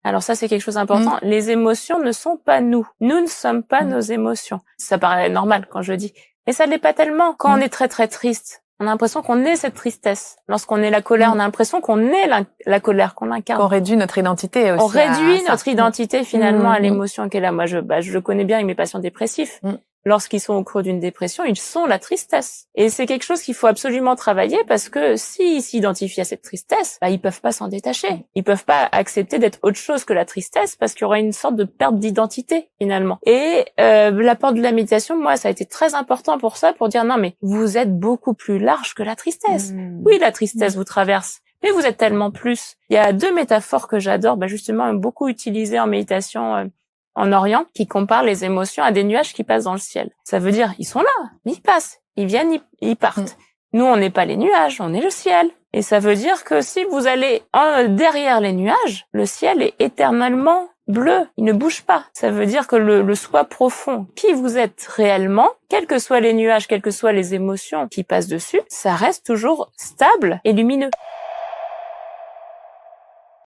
Alors ça, c'est quelque chose d'important. Les émotions ne sont pas nous. Nous ne sommes pas nos émotions. Ça paraît normal quand je le dis. Mais ça ne l'est pas tellement. Quand on est très très triste, on a l'impression qu'on est cette tristesse. Lorsqu'on est la colère, on a l'impression qu'on est la colère, qu'on l'incarne. Qu'on réduit notre identité aussi. On réduit notre identité finalement à l'émotion qu'elle a. Moi, je le connais bien avec mes patients dépressifs. Lorsqu'ils sont au creux d'une dépression, ils sont la tristesse. Et c'est quelque chose qu'il faut absolument travailler parce que s'ils s'identifient à cette tristesse, ils peuvent pas s'en détacher. Ils peuvent pas accepter d'être autre chose que la tristesse parce qu'il y aura une sorte de perte d'identité finalement. Et l'apport de la méditation, moi, ça a été très important pour ça, pour dire non mais vous êtes beaucoup plus large que la tristesse. Oui, la tristesse vous traverse. Mais vous êtes tellement plus. Il y a 2 métaphores que j'adore, justement beaucoup utilisées en méditation en Orient, qui comparent les émotions à des nuages qui passent dans le ciel. Ça veut dire, ils sont là, ils passent, ils viennent, ils partent. Nous, on n'est pas les nuages, on est le ciel. Et ça veut dire que si vous allez derrière les nuages, le ciel est éternellement bleu, il ne bouge pas. Ça veut dire que le soi profond, qui vous êtes réellement, quels que soient les nuages, quelles que soient les émotions qui passent dessus, ça reste toujours stable et lumineux.